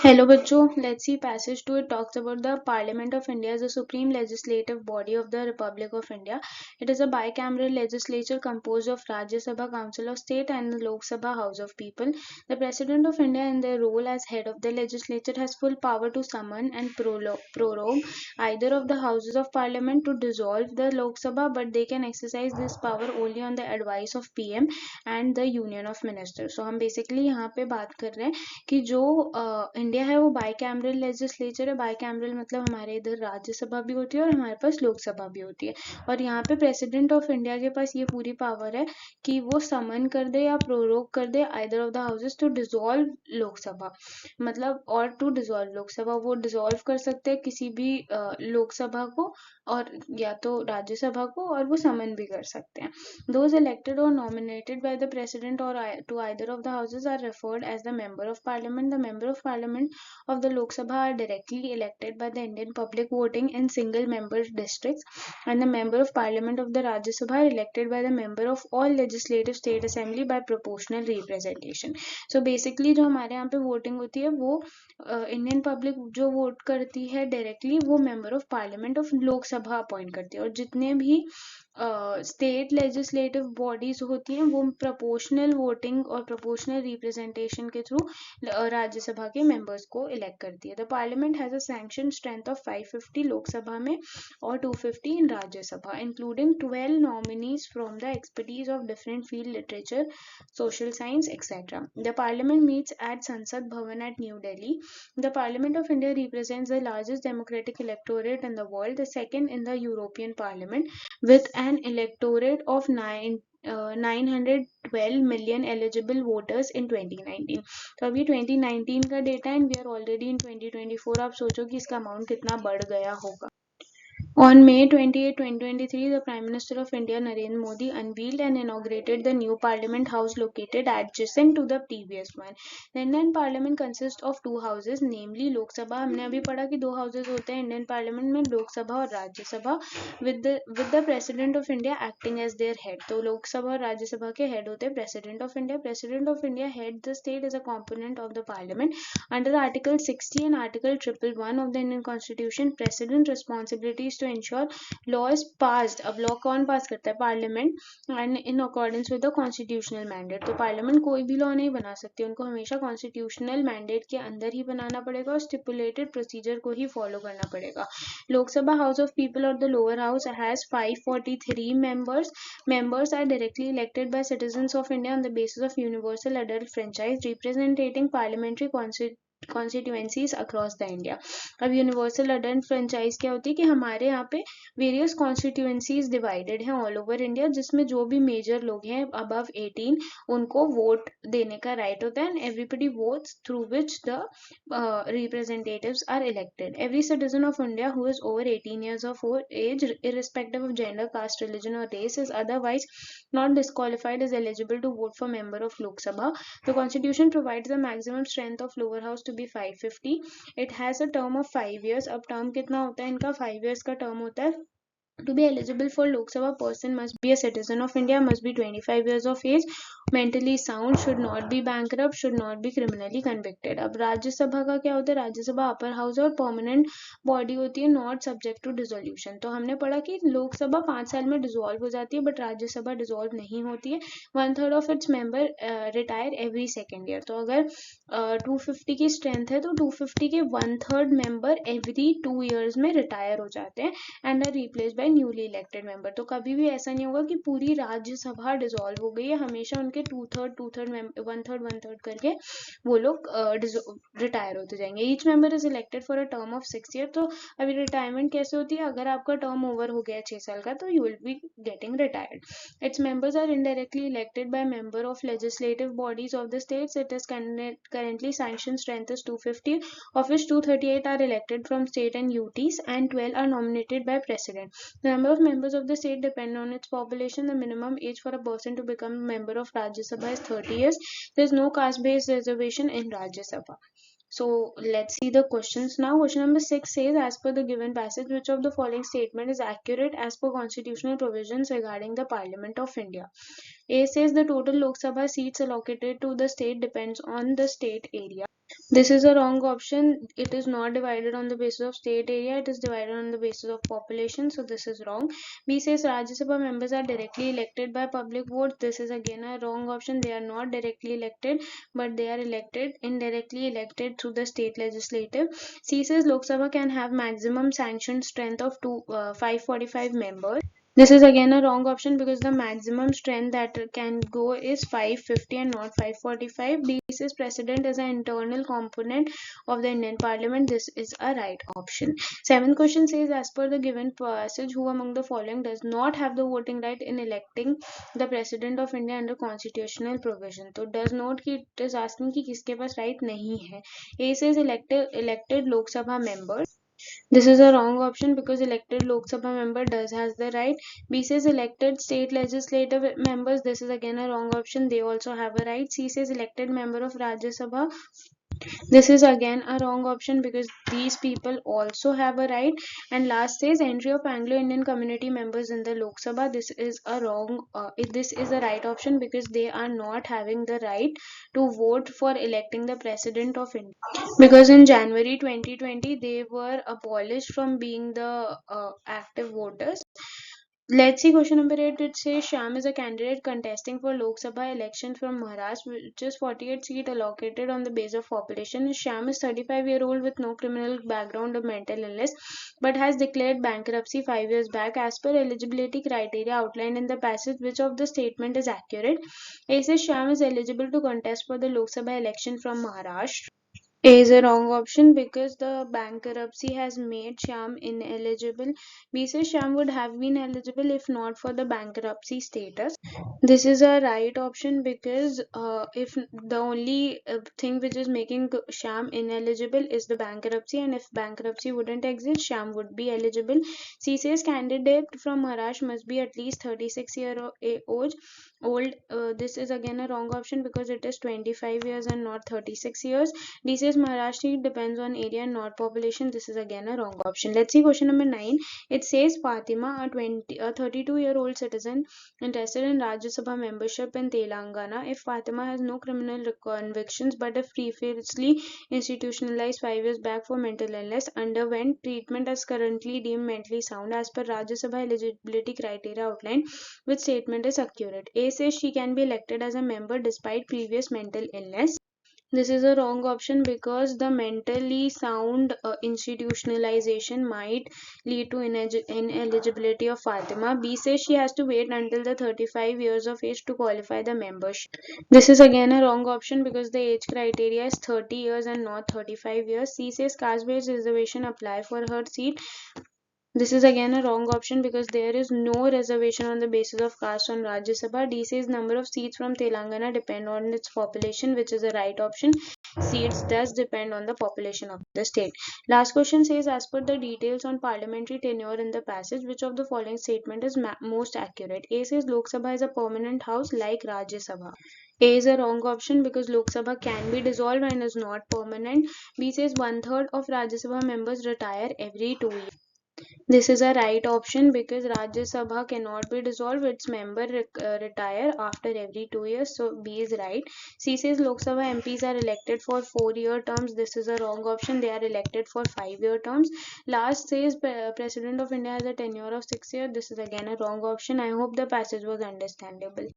Hello बच्चों, let's see passage 2. It talks about the Parliament of India as the supreme legislative body of the Republic of India. It is a bicameral legislature composed of Rajya Sabha, Council of State and the Lok Sabha, House of People. The President of India in their role as head of the legislature has full power to summon and prorogue either of the houses of parliament to dissolve the Lok Sabha, but they can exercise this power only on the advice of PM and the Union of Ministers. So हम basically यहाँ पे बात कर रहे हैं कि जो India है वो बाई कैमरल लेजिस्लेचर है। बाई कैमरल मतलब हमारे इधर राज्यसभा भी होती है और हमारे पास लोकसभा भी होती है। और यहाँ पे प्रेसिडेंट ऑफ इंडिया के पास ये पूरी पावर है कि वो समन कर दे या प्रोरोग कर दे either of the houses to dissolve Lok Sabha, मतलब और टू डिसॉल्व लोकसभा। वो डिसॉल्व कर सकते हैं किसी भी लोकसभा को और या तो राज्यसभा को, और वो समन भी कर सकते हैं। Those elected or nominated by the president or to either of the houses are referred as the member of parliament. The member of parliament of the Lok Sabha are directly elected by the Indian public voting in single member districts, and the member of parliament of the Rajya Sabha are elected by the member of all legislative state assembly by proportional representation. So basically जो हमारे यहाँ पे voting होती है वो Indian public जो vote करती है डायरेक्टली, वो member of parliament of Lok Sabha appoint करती है। और जितने भी स्टेट लेजिस्लेटिव बॉडीज होती हैं वो प्रोपोर्शनल वोटिंग और प्रोपोर्शनल रिप्रेजेंटेशन के थ्रू राज्यसभा के मेंबर्स को इलेक्ट करती है। The parliament has a sanction strength of 550 Lok Sabha में और 250 इन Rajya Sabha, including 12 nominees from the expertise of different field, literature, social science, etc. The parliament meets at Sansad Bhavan at New Delhi. The Parliament of India represents the largest democratic electorate in the world, the second in the European Parliament, with an electorate of 912 million eligible voters in 2019. तो अभी 2019 का data है, we are already in 2024। आप सोचो कि इसका amount कितना बढ़ गया होगा। On May 28, 2023, the Prime Minister of India, Narendra Modi, unveiled and inaugurated the new Parliament House located adjacent to the previous one. The Indian Parliament consists of two houses, namely Lok Sabha. हमने अभी पढ़ा कि दो houses होते हैं Indian parliament में, लोक सभा और राज्य सभा, with the President of India acting as their head. तो लोक सभा और राज्य सभा के head होते हैं President of India. President of India heads the state as a component of the Parliament. Under Article 60 and Article 111 of the Indian Constitution, President responsibilities to ensure law is passed. अब law कौन पास करता है? Parliament, and in accordance with the constitutional mandate. तो parliament कोई भी law नहीं बना सकती, उनको हमेशा कॉन्स्टिट्यूशनल मैंडेट के अंदर ही बनाना पड़ेगा और स्टिपुलेटेड प्रोसीजर को ही फॉलो करना पड़ेगा। लोकसभा हाउस ऑफ पीपल और the lower house has 543 members. Members are directly elected by citizens of India on the basis of universal adult franchise, representing parliamentary constituencies across the India. अब universal adult franchise क्या होती है कि हमारे यहाँ पे various constituencies divided हैं all over India, जिसमें जो भी मेजर लोग हैं अबव 18 उनको वोट देने का राइट होता है, and everybody votes through which the representatives are elected. Every citizen of India who is over 18 years of age, irrespective of gender, caste, religion or race, is otherwise not disqualified, is eligible to vote for member of Lok Sabha. The constitution provides the maximum strength of lower house to be 550. It has a term of 5 years. अब term कितना होता है इनका? 5 years का term होता है। To be eligible for Lok Sabha, person must be a citizen of India, must be 25 years of age, mentally sound, should not be bankrupt, should not be criminally convicted. अब राज्यसभा का क्या होता है? Rajya Sabha upper house और permanent body होती है, not subject two dissolution. तो हमने पढ़ा कि लोकसभा 5 साल में डिसॉल्व हो जाती है, बट राज्यसभा डिसॉल्व नहीं होती है। 1/3 of its member retire every second year. तो अगर 250 की स्ट्रेंथ है तो 250 के 1/3 मेंबर एवरी 2 ईयर्स में रिटायर हो जाते हैं and are replace by newly elected member. तो कभी भी ऐसा नहीं होगा कि पूरी राज्यसभा डिसॉल्व हो गई है, हमेशा उनके 2/3 1/3 करके वो लोग रिटायर होते जाएंगे। Each member is elected for a term of 6 year. तो अभी रिटायरमेंट कैसे होती है? अगर आपका टर्म ओवर हो गया 6 साल का तो you will be getting retired. Its members are indirectly elected by member of legislative bodies of the states. It is currently sanctioned strength is 250, of which 238 are elected from state and UTs and 12 are nominated by president. The number of members of the state depend on its population. The minimum age for a person to become a member of Rajya Sabha is 30 years. There is no caste-based reservation in Rajya Sabha. So let's see the questions now. Question number 6 says, as per the given passage, which of the following statement is accurate as per constitutional provisions regarding the Parliament of India? A says the total Lok Sabha seats allocated to the state depends on the state area. This is a wrong option. It is not divided on the basis of state area. It is divided on the basis of population. So this is wrong. B says Rajya Sabha members are directly elected by public vote. This is again a wrong option. They are not directly elected, but they are indirectly elected through the state legislative. C says Lok Sabha can have maximum sanctioned strength of 545 members. This is again a wrong option because the maximum strength that can go is 550 and not 545. B says president is an internal component of the Indian Parliament. This is a right option. Seventh question says, as per the given passage, who among the following does not have the voting right in electing the president of India under constitutional provision? तो does not की it is asking कि किसके पास right नहीं है. A says elected Lok Sabha members. This is a wrong option because elected Lok Sabha member does has the right. B says elected state legislative members. This is again a wrong option. They also have a right. C says elected member of Rajya Sabha. This is again a wrong option because these people also have a right. And last says entry of Anglo-Indian community members in the Lok Sabha. This is a wrong. This is a right option because they are not having the right to vote for electing the president of India. Because in January 2020 they were abolished from being the active voters. Let's see question number 8. It says Sham is a candidate contesting for Lok Sabha election from Maharashtra, which is 48 seat allocated on the base of population. Sham is 35-year-old with no criminal background or mental illness, but has declared bankruptcy 5 years back. As per eligibility criteria outlined in the passage, which of the statement is accurate? A says Sham is eligible to contest for the Lok Sabha election from Maharashtra. A is a wrong option because the bankruptcy has made Shyam ineligible. B says Shyam would have been eligible if not for the bankruptcy status. This is a right option because if the only thing which is making Shyam ineligible is the bankruptcy, and if bankruptcy wouldn't exist, Shyam would be eligible. C says candidate from Maharashtra must be at least 36-year-old. This is again a wrong option because it is 25 years and not 36 years. D says Maharashtra depends on area and not population. This is again a wrong option. Let's see question number 9. It says Fatima, a 32-year-old citizen interested in Rajya Sabha membership in Telangana. If Fatima has no criminal convictions but if previously institutionalized 5 years back for mental illness, underwent treatment as currently deemed mentally sound as per Rajya Sabha eligibility criteria outlined, which statement is accurate? A says she can be elected as a member despite previous mental illness. This is a wrong option because the mentally sound institutionalization might lead to ineligibility of Fatima. B says she has to wait until the 35 years of age to qualify the membership. This is again a wrong option because the age criteria is 30 years and not 35 years. C says caste-based reservation apply for her seat. This is again a wrong option because there is no reservation on the basis of caste on Rajya Sabha. D says number of seats from Telangana depend on its population, which is the right option. Seats does depend on the population of the state. Last question says, as per the details on parliamentary tenure in the passage, which of the following statement is most accurate? A says Lok Sabha is a permanent house like Rajya Sabha. A is a wrong option because Lok Sabha can be dissolved and is not permanent. B says 1/3 of Rajya Sabha members retire every 2 years. This is a right option because Rajya Sabha cannot be dissolved. Its member retire after every 2 years. So B is right. C says Lok Sabha MPs are elected for 4-year terms. This is a wrong option. They are elected for 5-year terms. Last says President of India has a tenure of 6 years. This is again a wrong option. I hope the passage was understandable.